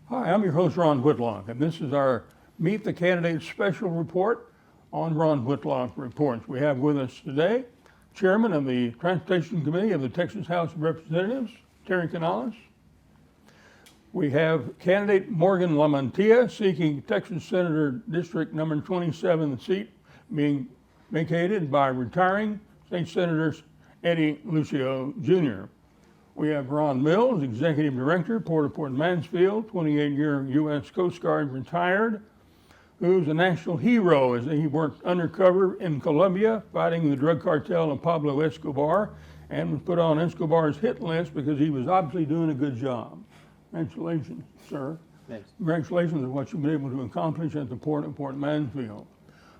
Hi, I'm your host, Ron Whitlock, and this is our Meet the Candidates special report on Ron Whitlock Reports. We have with us today Chairman of the Transportation Committee of the Texas House of Representatives, Terry Canales. We have candidate Morgan Lamantia seeking Texas Senator District number 27, the seat being vacated by retiring State Senator Eddie Lucio Jr. We have Ron Mills, Executive Director, Port of Port Mansfield, 28-year U.S. Coast Guard retired, who's a national hero as he worked undercover in Colombia fighting the drug cartel of Pablo Escobar and was put on Escobar's hit list because he was obviously doing a good job. Congratulations, sir. Thanks. Congratulations on what you've been able to accomplish at the Port of Port Mansfield.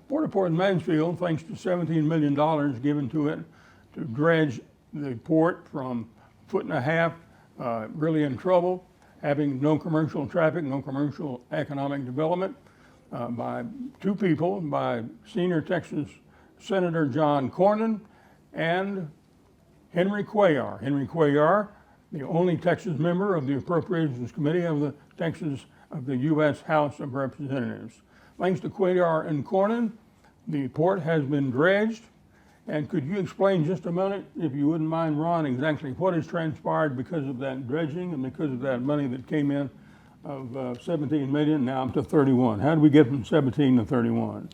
Port of Port Mansfield, thanks to $17 million given to it to dredge the port from foot and a half, really in trouble, having no commercial traffic, no commercial economic development, by two people, by senior Texas Senator John Cornyn and Henry Cuellar. Henry Cuellar, the only Texas member of the Appropriations Committee of the U.S. House of Representatives. Thanks to Cuellar and Cornyn, the port has been dredged. And could you explain just a minute, if you wouldn't mind, Ron, exactly what has transpired because of that dredging and because of that money that came in of 17 million, now up to 31? How did we get from 17 to 31?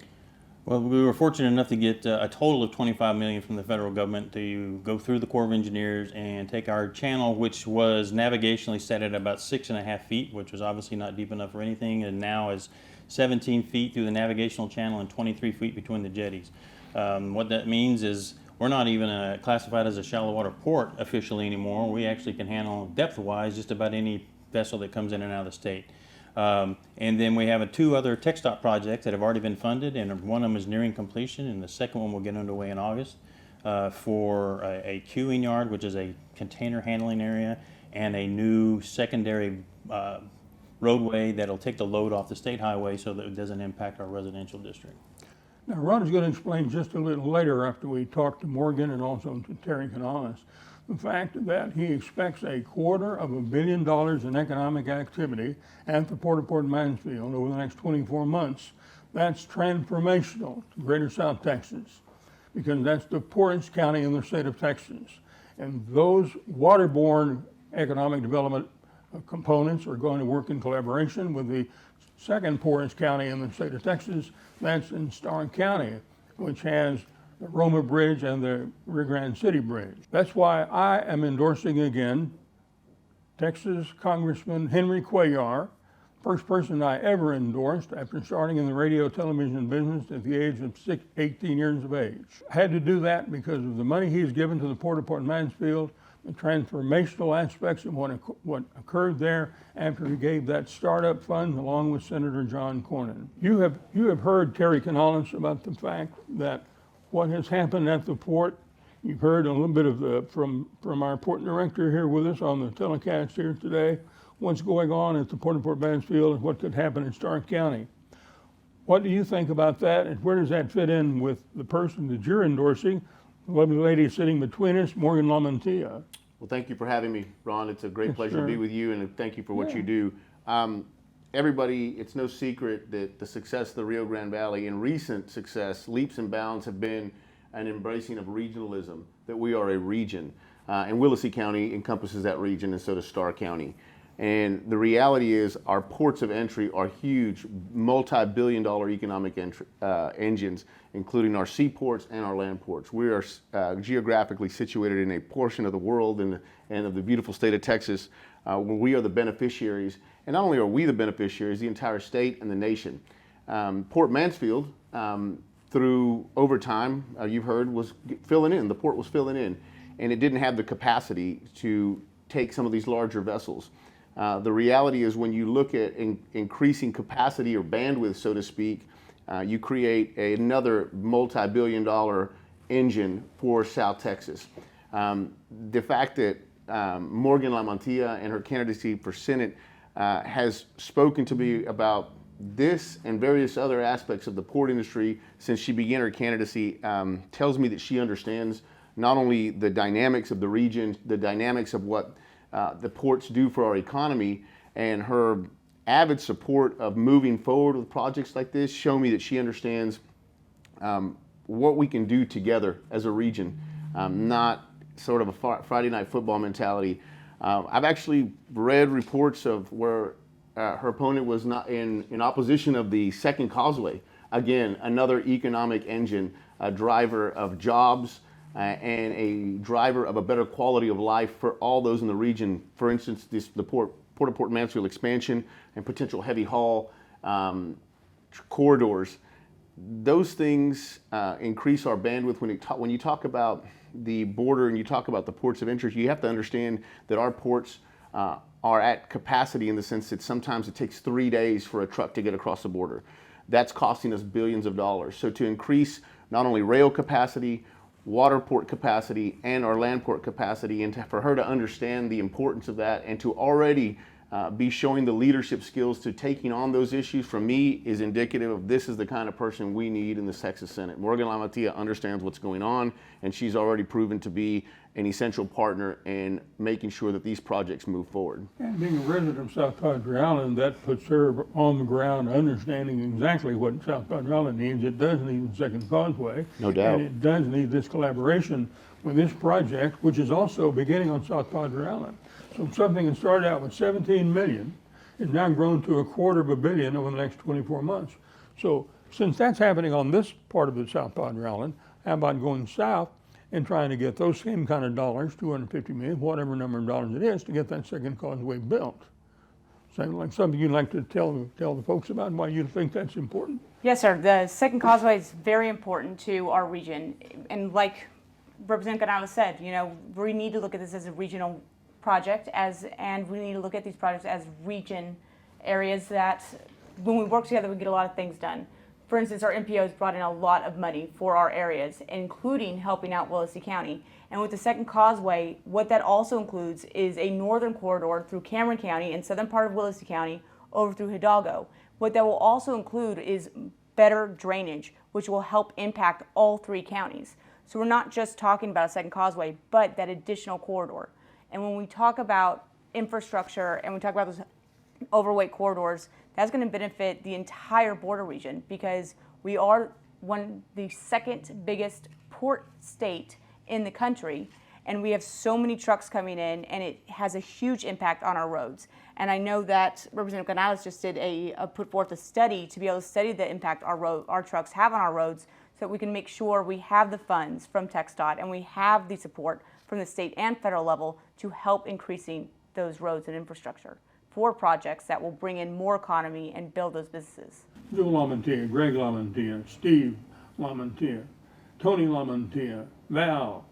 Well, we were fortunate enough to get a total of 25 million from the federal government to go through the Corps of Engineers and take our channel, which was navigationally set at about 6.5 feet, which was obviously not deep enough for anything, and now is 17 feet through the navigational channel and 23 feet between the jetties. What that means is we're not even classified as a shallow water port officially anymore. We actually can handle depth-wise just about any vessel that comes in and out of the state. And then we have two other TxDOT projects that have already been funded, and one of them is nearing completion, and the second one will get underway in August for a queuing yard, which is a container handling area, and a new secondary roadway that'll take the load off the state highway so that it doesn't impact our residential district. Now, Ron is going to explain just a little later after we talk to Morgan and also to Terry Canales the fact that he expects $250 million in economic activity at the Port of Port Mansfield over the next 24 months. That's transformational to Greater South Texas because that's the poorest county in the state of Texas. And those waterborne economic development components are going to work in collaboration with the second poorest county in the state of Texas, that's in Starr County, which has the Roma Bridge and the Rio Grande City Bridge. That's why I am endorsing again Texas Congressman Henry Cuellar, first person I ever endorsed after starting in the radio television business at the age of 18 years of age. I had to do that because of the money he's given to the Port of Port Mansfield, the transformational aspects of what occurred there after he gave that startup fund along with Senator John Cornyn. You have heard Terry Canales about the fact that what has happened at the port. You've heard a little bit of from our port director here with us on the telecast here today, what's going on at the Port of Port Mansfield and what could happen in Starr County. What do you think about that, and where does that fit in with the person that you're endorsing, the lovely lady sitting between us, Morgan Lamantia? Well, thank you for having me, Ron. It's a great pleasure sure. to be with you, and thank you for what you do. Everybody, it's no secret that the success of the Rio Grande Valley and recent success, leaps and bounds, have been an embracing of regionalism, that we are a region. And Willacy County encompasses that region, and so does Starr County. And the reality is our ports of entry are huge, multi-billion-dollar economic engines, including our seaports and our land ports. We are geographically situated in a portion of the world and of the beautiful state of Texas where we are the beneficiaries. And not only are we the beneficiaries, the entire state and the nation. Port Mansfield, through over time, you've heard, was filling in. The port was filling in, and it didn't have the capacity to take some of these larger vessels. The reality is when you look at increasing capacity or bandwidth, so to speak, you create another multi-billion-dollar engine for South Texas. The fact that Morgan Lamantia and her candidacy for Senate has spoken to me about this and various other aspects of the port industry since she began her candidacy tells me that she understands not only the dynamics of the region, the dynamics of what the ports do for our economy, and her avid support of moving forward with projects like this show me that she understands what we can do together as a region, not sort of a Friday night football mentality. I've actually read reports of where her opponent was not in opposition of the Second Causeway. Again, another economic engine, a driver of jobs, and a driver of a better quality of life for all those in the region. For instance, the Port of Port Mansfield expansion and potential heavy haul corridors. Those things increase our bandwidth. When you talk about the border and you talk about the ports of interest, you have to understand that our ports are at capacity in the sense that sometimes it takes 3 days for a truck to get across the border. That's costing us billions of dollars. So to increase not only rail capacity, water port capacity, and our land port capacity, and for her to understand the importance of that and to already be showing the leadership skills to taking on those issues, from me, is indicative of this is the kind of person we need in the Texas Senate. Morgan LaMantia understands what's going on, and she's already proven to be an essential partner in making sure that these projects move forward. And being a resident of South Padre Island, that puts her on the ground understanding exactly what South Padre Island needs. It does need the Second Causeway. No doubt. And it does need this collaboration with this project, which is also beginning on South Padre Island. So something that started out with 17 million is now grown to $250 million over the next 24 months. So since that's happening on this part of the South Padre Island, how about going south and trying to get those same kind of dollars, 250 million, whatever number of dollars it is, to get that Second Causeway built? Sound like something you'd like to tell the folks about and why you think that's important? Yes, sir. The Second Causeway is very important to our region. And like Representative Canales said, you know, we need to look at this as a regional project, and we need to look at these projects as region areas that when we work together, we get a lot of things done. For instance, our MPOs brought in a lot of money for our areas, including helping out Willacy County. And with the Second Causeway, what that also includes is a northern corridor through Cameron County and southern part of Willacy County over through Hidalgo. What that will also include is better drainage, which will help impact all 3 counties. So we're not just talking about a Second Causeway, but that additional corridor. And when we talk about infrastructure and we talk about those overweight corridors, that's going to benefit the entire border region, because we are the second biggest port state in the country, and we have so many trucks coming in, and it has a huge impact on our roads. And I know that Representative Canales just did put forth a study to be able to study the impact our trucks have on our roads, so that we can make sure we have the funds from TxDOT and we have the support from the state and federal level to help increasing those roads and infrastructure for projects that will bring in more economy and build those businesses. Joe LaMantia, Greg LaMantia, Steve LaMantia, Tony LaMantia, Val,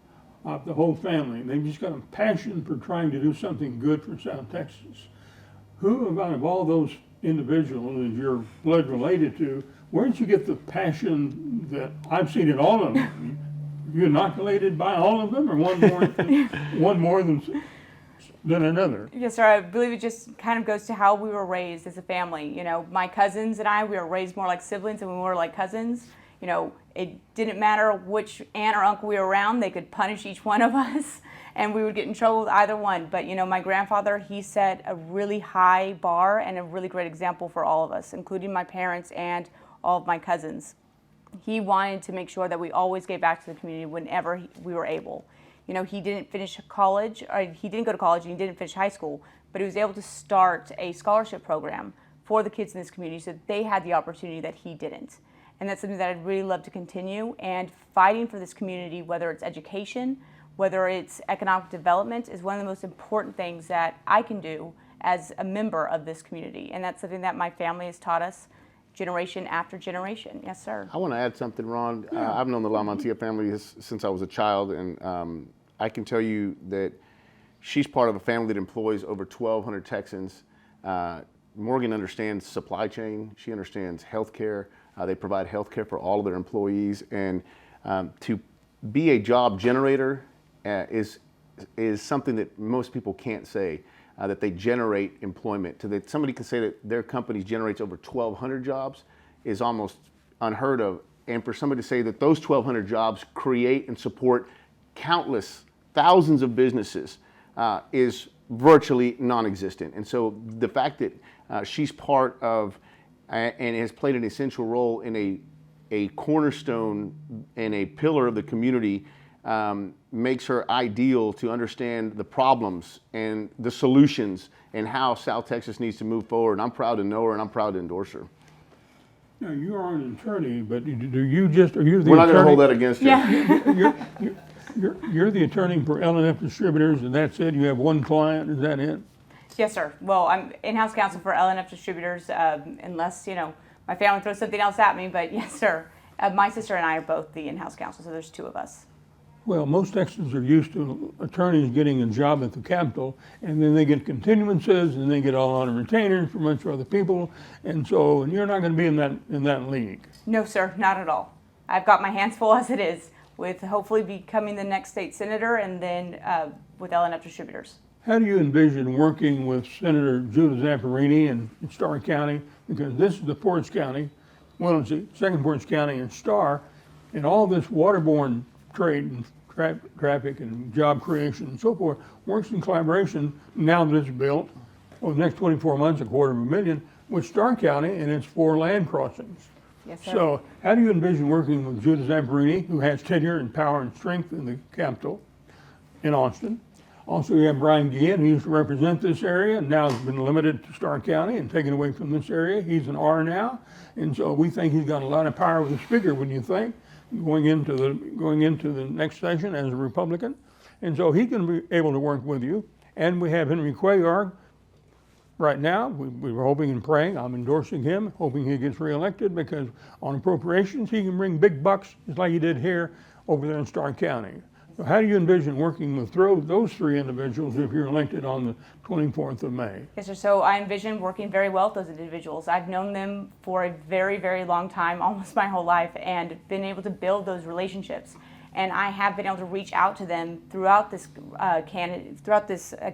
the whole family. They've just got a passion for trying to do something good for South Texas. Who out of all those individuals is your blood related to? Where did you get the passion that I've seen in all of them? You inoculated by all of them, or one more than another? Yes, sir. I believe it just kind of goes to how we were raised as a family. You know, my cousins and I, we were raised more like siblings than we were like cousins. You know, it didn't matter which aunt or uncle we were around, they could punish each one of us, and we would get in trouble with either one. But, you know, my grandfather, he set a really high bar and a really great example for all of us, including my parents and all of my cousins. He wanted to make sure that we always gave back to the community whenever we were able. You know, he didn't finish college, or he didn't go to college and he didn't finish high school, but he was able to start a scholarship program for the kids in this community so that they had the opportunity that he didn't. And that's something that I'd really love to continue. And fighting for this community, whether it's education, whether it's economic development, is one of the most important things that I can do as a member of this community. And that's something that my family has taught us generation after generation. Yes, sir. I want to add something, Ron. I've known the LaMantia family since I was a child, and I can tell you that she's part of a family that employs over 1,200 Texans. Morgan understands supply chain. She understands healthcare. They provide healthcare for all of their employees, and to be a job generator is something that most people can't say. That they generate employment. That somebody can say that their company generates over 1,200 jobs is almost unheard of. And for somebody to say that those 1,200 jobs create and support countless thousands of businesses is virtually non-existent. And so the fact that she's part of and has played an essential role in a cornerstone and a pillar of the community makes her ideal to understand the problems and the solutions and how South Texas needs to move forward. And I'm proud to know her, and I'm proud to endorse her. Now, you are an attorney, but do you just, are you the We're not going to attorney? hold that against her. Yeah. You're the attorney for L&F Distributors, and that's it? You have one client, is that it? Yes, sir. Well, I'm in-house counsel for L&F Distributors, unless, my family throws something else at me, but yes, sir. My sister and I are both the in-house counsel, so there's two of us. Well, most Texans are used to attorneys getting a job at the Capitol, and then they get continuances, and they get a lot of retainers from much other people, and you're not going to be in that league. No, sir, not at all. I've got my hands full as it is, with hopefully becoming the next state senator, and then with L&F Distributors. How do you envision working with Senator Judah Zapparini in Starr County? Because this is the poorest county, Willacy, second poorest county in Starr, and all this waterborne trade and traffic and job creation and so forth works in collaboration now that it's built over the next 24 months, $250,000 with Starr County and its 4 land crossings. Yes, sir. So how do you envision working with Judah Zapparini, who has tenure and power and strength in the Capitol in Austin? Also, you have Brian Guillen, who used to represent this area and now has been limited to Starr County and taken away from this area. He's an R now, and so we think he's got a lot of power with the speaker, wouldn't you think, going into the next session as a Republican. And so he's going to be able to work with you. And we have Henry Cuellar right now. We were hoping and praying. I'm endorsing him, hoping he gets reelected, because on appropriations, he can bring big bucks, just like he did here over there in Starr County. So how do you envision working with those 3 individuals if you're elected on the 24th of May? Yes, sir. So I envision working very well with those individuals. I've known them for a very, very long time, almost my whole life, and been able to build those relationships. And I have been able to reach out to them throughout this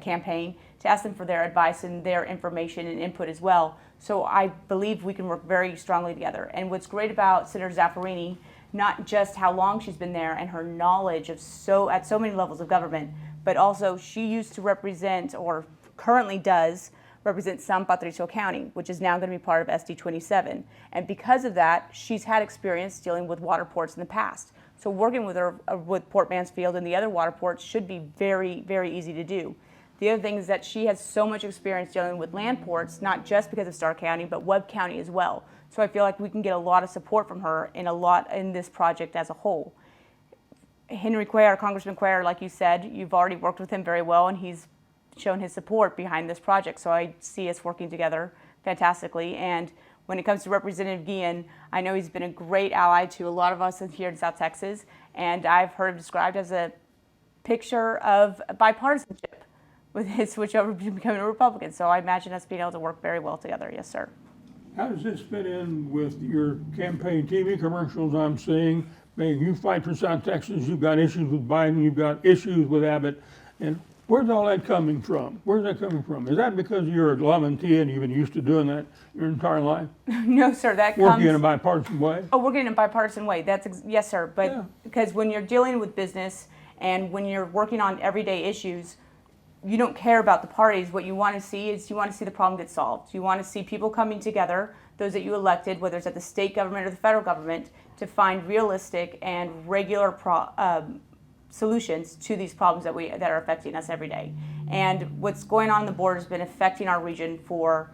campaign to ask them for their advice and their information and input as well. So I believe we can work very strongly together. And what's great about Senator Zapparini, not just how long she's been there and her knowledge of at so many levels of government, but also she used to represent, or currently does represent, San Patricio County, which is now going to be part of SD 27. And because of that, she's had experience dealing with water ports in the past. So working with her with Port Mansfield and the other water ports should be very, very easy to do. The other thing is that she has so much experience dealing with land ports, not just because of Starr County, but Webb County as well. So I feel like we can get a lot of support from her in this project as a whole. Henry Cuellar, Congressman Cuellar, like you said, you've already worked with him very well, and he's shown his support behind this project. So I see us working together fantastically. And when it comes to Representative Guillen, I know he's been a great ally to a lot of us here in South Texas, and I've heard him described as a picture of bipartisanship with his switch over to becoming a Republican. So I imagine us being able to work very well together. Yes, sir. How does this fit in with your campaign TV commercials I'm seeing? Man, you fight for South Texas, you've got issues with Biden, you've got issues with Abbott, and where's all that coming from? Where's that coming from? Is that because you're a Lamantia and you've been used to doing that your entire life? No, sir. That Working in a bipartisan way? Oh, working in a bipartisan way. Yes, sir. But Yeah. Because when you're dealing with business and when you're working on everyday issues, you don't care about the parties. What you want to see is the problem get solved. You want to see people coming together, those that you elected, whether it's at the state government or the federal government, to find realistic and regular solutions to these problems that are affecting us every day. And what's going on the border has been affecting our region for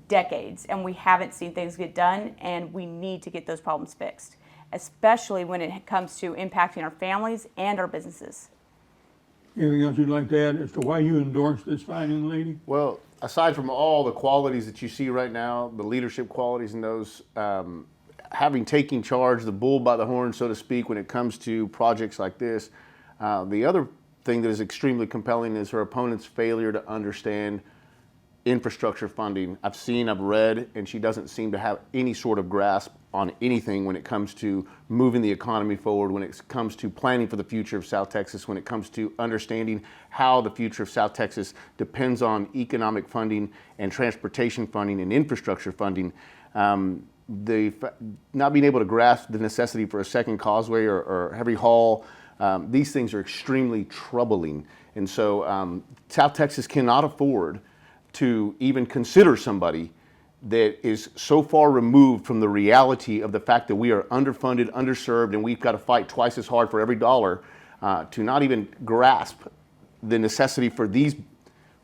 decades, and we haven't seen things get done, and we need to get those problems fixed, especially when it comes to impacting our families and our businesses. Anything else you'd like to add as to why you endorsed this fine young lady? Well, aside from all the qualities that you see right now, the leadership qualities in those, having taken charge, the bull by the horn, so to speak, when it comes to projects like this, the other thing that is extremely compelling is her opponent's failure to understand infrastructure funding. I've read, and she doesn't seem to have any sort of grasp on anything when it comes to moving the economy forward, when it comes to planning for the future of South Texas, when it comes to understanding how the future of South Texas depends on economic funding and transportation funding and infrastructure funding. Not being able to grasp the necessity for a second causeway or heavy haul, these things are extremely troubling. And so South Texas cannot afford to even consider somebody that is so far removed from the reality of the fact that we are underfunded, underserved, and we've got to fight twice as hard for every dollar to not even grasp the necessity for these,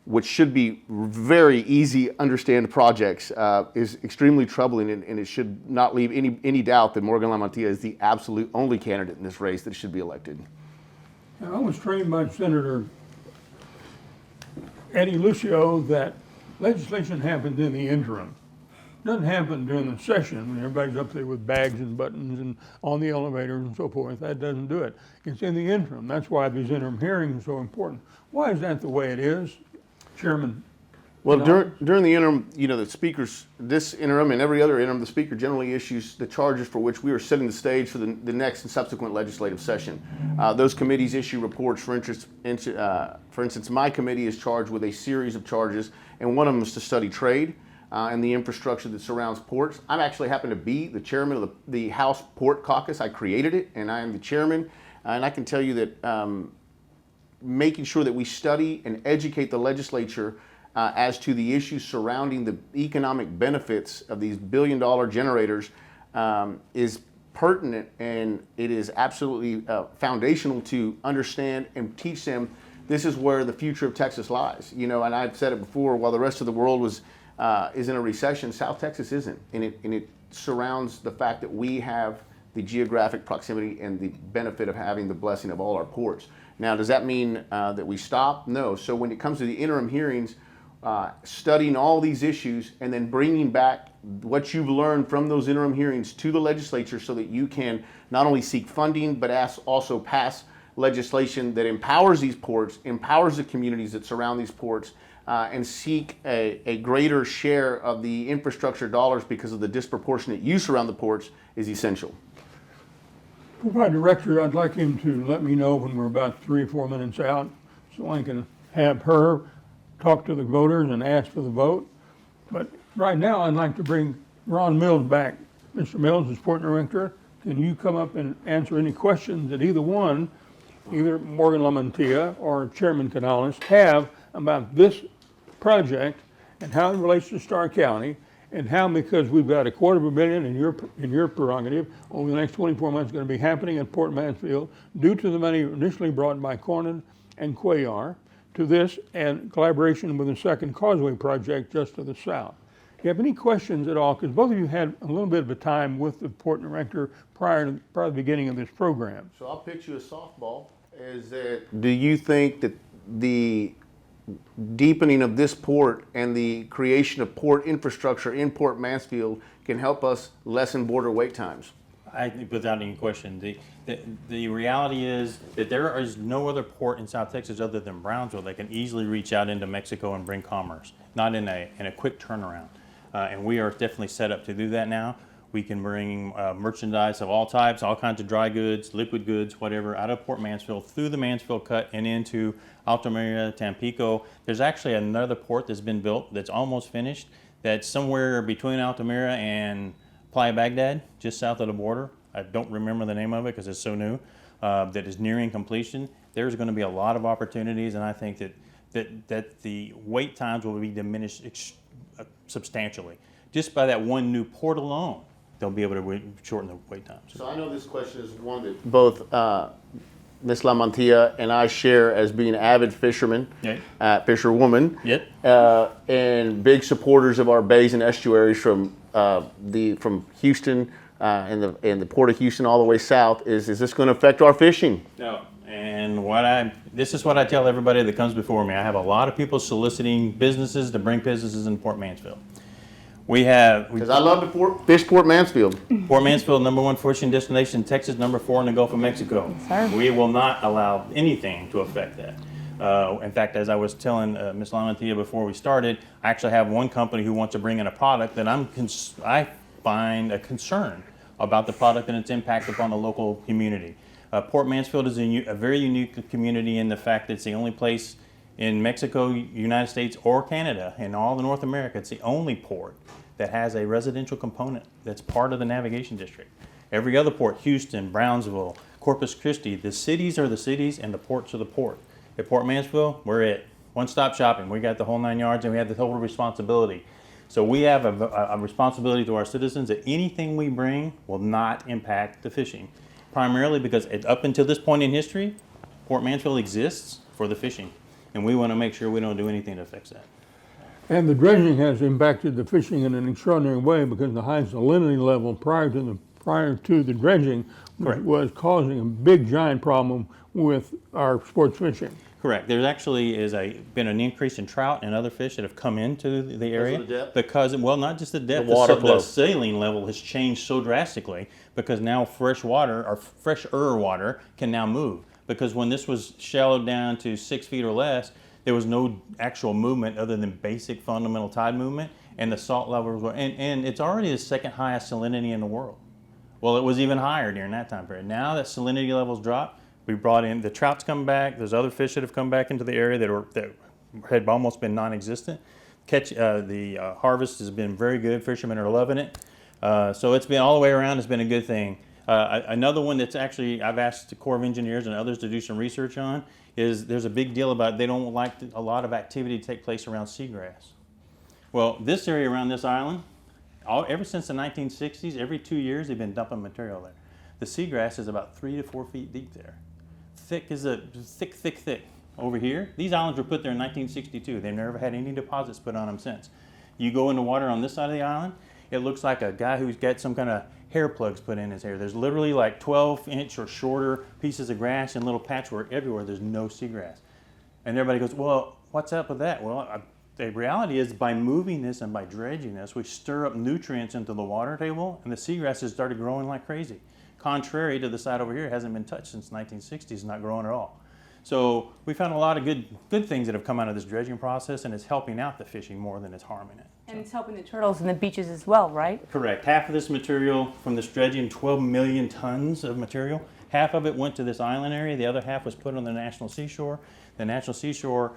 which should be very easy understand projects, is extremely troubling, and it should not leave any doubt that Morgan LaMantia is the absolute only candidate in this race that should be elected. Now, I was trained by Senator Eddie Lucio that legislation happens in the interim. It doesn't happen during the session when everybody's up there with bags and buttons and on the elevators and so forth. That doesn't do it. It's in the interim. That's why these interim hearings are so important. Why is that the way it is, Chairman? Well, during the interim, the speakers, this interim and every other interim, the speaker generally issues the charges for which we are setting the stage for the next and subsequent legislative session. Those committees issue reports. For instance, my committee is charged with a series of charges, and one of them is to study trade and the infrastructure that surrounds ports. I actually happen to be the chairman of the House Port Caucus. I created it, and I am the chairman. And I can tell you that making sure that we study and educate the legislature as to the issues surrounding the economic benefits of these billion-dollar generators is pertinent, and it is absolutely foundational to understand and teach them this is where the future of Texas lies. And I've said it before, while the rest of the world is in a recession, South Texas isn't, and it surrounds the fact that we have the geographic proximity and the benefit of having the blessing of all our ports. Now, does that mean that we stop? No. So when it comes to the interim hearings, studying all these issues and then bringing back what you've learned from those interim hearings to the legislature so that you can not only seek funding, but also pass legislation that empowers these ports, empowers the communities that surround these ports, and seek a greater share of the infrastructure dollars because of the disproportionate use around the ports is essential. My director, I'd like him to let me know when we're about 3 or 4 minutes out so I can have her talk to the voters and ask for the vote. But right now, I'd like to bring Ron Mills back. Mr. Mills is Port Director. Can you come up and answer any questions that either Morgan LaMantia or Chairman Canales have about this project and how it relates to Starr County, and how, because we've got $250 million in your prerogative over the next 24 months going to be happening at Port Mansfield due to the money initially brought by Cornyn and Cuellar to this, and collaboration with the Second Causeway project just to the south. Do you have any questions at all? Because both of you had a little bit of a time with the Port Director prior to the beginning of this program. So I'll pitch you a softball. Do you think that the deepening of this port and the creation of port infrastructure in Port Mansfield can help us lessen border wait times? I think without any question, the reality is that there is no other port in South Texas other than Brownsville that can easily reach out into Mexico and bring commerce, not in a quick turnaround. And we are definitely set up to do that now. We can bring merchandise of all types, all kinds of dry goods, liquid goods, whatever, out of Port Mansfield through the Mansfield Cut and into Altamira, Tampico. There's actually another port that's been built that's almost finished, that's somewhere between Altamira and Playa Baghdad, just south of the border. I don't remember the name of it because it's so new, that is nearing completion. There's going to be a lot of opportunities, and I think that the wait times will be diminished substantially. Just by that one new port alone, they'll be able to shorten the wait times. So I know this question is one that both Ms. LaMantia and I share as being avid fishermen, fisherwoman, and big supporters of our bays and estuaries from Houston and the Port of Houston all the way south. Is this going to affect our fishing? No. And this is what I tell everybody that comes before me. I have a lot of people soliciting businesses to bring businesses in Port Mansfield. Because I love to fish Port Mansfield. Port Mansfield, #1 fishing destination in Texas, #4 in the Gulf of Mexico. Yes, we will not allow anything to affect that. In fact, as I was telling Ms. LaMantia before we started, I actually have one company who wants to bring in a product that I find a concern about the product and its impact upon the local community. Port Mansfield is a very unique community in the fact that it's the only place in Mexico, United States, or Canada, in all of North America, it's the only port that has a residential component that's part of the navigation district. Every other port, Houston, Brownsville, Corpus Christi, the cities are the cities and the ports are the port. At Port Mansfield, we're it. One-stop shopping. We got the whole 9 yards, and we have the total responsibility. So we have a responsibility to our citizens that anything we bring will not impact the fishing. Primarily because up until this point in history, Port Mansfield exists for the fishing. And we want to make sure we don't do anything to fix that. And the dredging has impacted the fishing in an extraordinary way because the high salinity level prior to the dredging was causing a big giant problem with our sports fishing. Correct. There's actually been an increase in trout and other fish that have come into the area. Because of the depth? Because, well, not just the depth, The water flow. the saline level has changed so drastically because now fresh water or fresher water can now move. Because when this was shallowed down to 6 feet or less, there was no actual movement other than basic fundamental tide movement, and the salt levels were, and it's already the second highest salinity in the world. Well, it was even higher during that time period. Now that salinity levels drop, we brought in, the trout's come back, there's other fish that have come back into the area that had almost been non-existent. The harvest has been very good, fishermen are loving it. So it's been all the way around, it's been a good thing. Another one that's actually, I've asked the Corps of Engineers and others to do some research on, is there's a big deal about they don't like a lot of activity to take place around seagrass. Well, this area around this island, ever since the 1960s, every 2 years they've been dumping material there. The seagrass is about 3 to 4 feet deep there. Thick. Over here, these islands were put there in 1962. They've never had any deposits put on them since. You go in the water on this side of the island, it looks like a guy who's got some kind of hair plugs put in his hair. There's literally like 12-inch or shorter pieces of grass and little patchwork everywhere. There's no seagrass. And everybody goes, well, what's up with that? Well, the reality is by moving this and by dredging this, we stir up nutrients into the water table, and the seagrass has started growing like crazy. Contrary to the side over here, it hasn't been touched since the 1960s, not growing at all. So we found a lot of good things that have come out of this dredging process, and it's helping out the fishing more than it's harming it. And it's helping the turtles and the beaches as well, right? Correct. Half of this material from this dredging, 12 million tons of material, half of it went to this island area. The other half was put on the national seashore. The national seashore,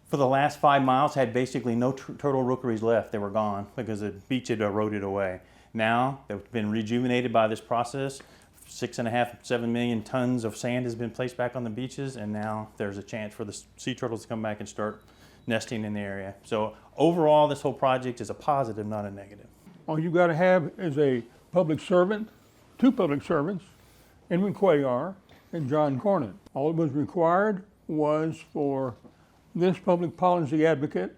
for the last 5 miles, had basically no turtle rookeries left. They were gone because the beach had eroded away. Now, they've been rejuvenated by this process. 6.5, 7 million tons of sand has been placed back on the beaches, and now there's a chance for the sea turtles to come back and start nesting in the area. So overall, this whole project is a positive, not a negative. All you got to have is a public servant, two public servants, Henry Cuellar and John Cornyn. All that was required was for this public policy advocate,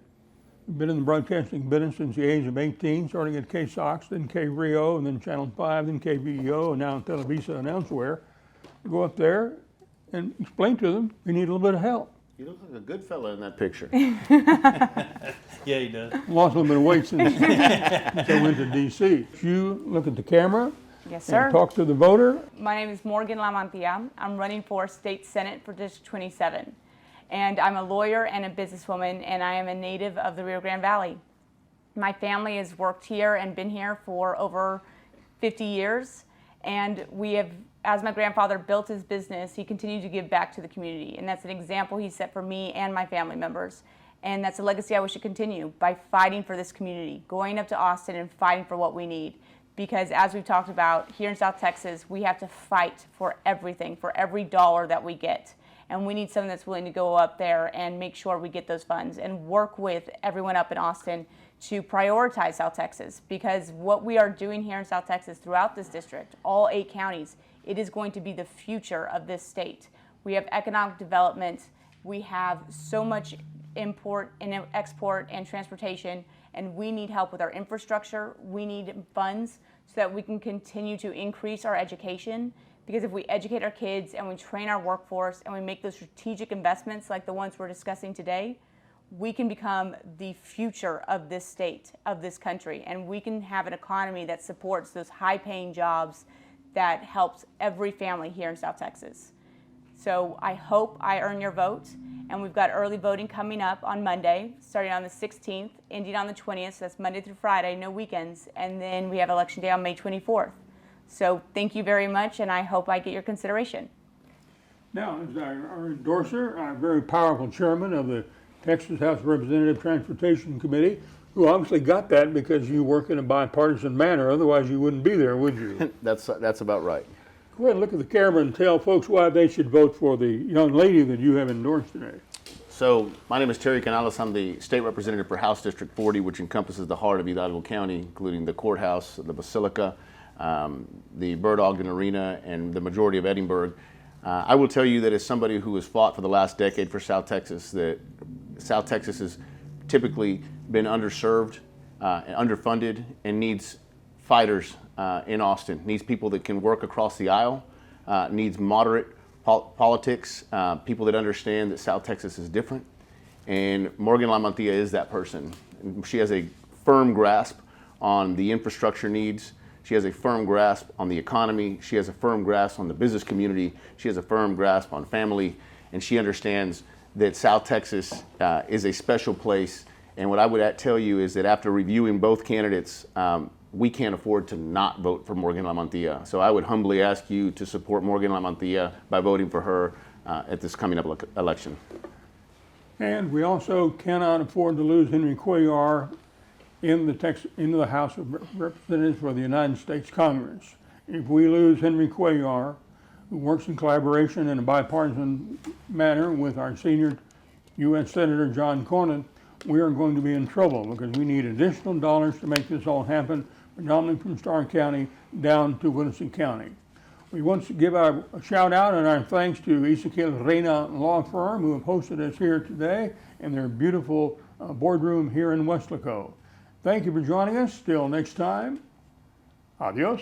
been in the broadcasting business since the age of 18, starting at KSOX, then K-Rio, and then Channel 5, then KVEO, and now Televisa and elsewhere, go up there and explain to them, we need a little bit of help. You look like a good fella in that picture. Yeah, he does. Lost a little bit of weight since I went to D.C. You look at the camera. Yes, sir. And talk to the voter. My name is Morgan LaMantia. I'm running for State Senate for District 27. And I'm a lawyer and a businesswoman, and I am a native of the Rio Grande Valley. My family has worked here and been here for over 50 years, and we have, as my grandfather built his business, he continued to give back to the community, and that's an example he set for me and my family members. And that's a legacy I wish to continue by fighting for this community, going up to Austin and fighting for what we need. Because as we've talked about, here in South Texas, we have to fight for everything, for every dollar that we get. And we need someone that's willing to go up there and make sure we get those funds and work with everyone up in Austin to prioritize South Texas. Because what we are doing here in South Texas throughout this district, all 8 counties, it is going to be the future of this state. We have economic development. We have so much import and export and transportation, and we need help with our infrastructure. We need funds so that we can continue to increase our education. Because if we educate our kids and we train our workforce and we make those strategic investments like the ones we're discussing today, we can become the future of this state, of this country, and we can have an economy that supports those high-paying jobs that helps every family here in South Texas. So I hope I earn your vote, and we've got early voting coming up on Monday, starting on the 16th, ending on the 20th, so that's Monday through Friday, no weekends, and then we have Election Day on May 24th. So thank you very much, and I hope I get your consideration. Now, as our endorser, our very powerful chairman of the Texas House of Representatives Transportation Committee, who obviously got that because you work in a bipartisan manner, otherwise you wouldn't be there, would you? That's about right. Go ahead and look at the camera and tell folks why they should vote for the young lady that you have endorsed today. So my name is Terry Canales. I'm the state representative for House District 40, which encompasses the heart of Hidalgo County, including the courthouse, the basilica, the Bird Ogden Arena, and the majority of Edinburgh. I will tell you that as somebody who has fought for the last decade for South Texas, that South Texas has typically been underserved, underfunded, and needs fighters in Austin, needs people that can work across the aisle, needs moderate politics, people that understand that South Texas is different. And Morgan Lamantia is that person. She has a firm grasp on the infrastructure needs. She has a firm grasp on the economy. She has a firm grasp on the business community. She has a firm grasp on family. And she understands that South Texas is a special place. And what I would tell you is that after reviewing both candidates, we can't afford to not vote for Morgan Lamantia. So I would humbly ask you to support Morgan Lamantia by voting for her at this coming up election. And we also cannot afford to lose Henry Cuellar in the House of Representatives for the United States Congress. If we lose Henry Cuellar, who works in collaboration in a bipartisan manner with our senior U.S. Senator John Cornyn, we are going to be in trouble because we need additional dollars to make this all happen, predominantly from Starr County down to Willacy County. We want to give a shout out and our thanks to Ezequiel Reina Law Firm, who have hosted us here today in their beautiful boardroom here in Whitlock. Thank you for joining us. Till next time, adios.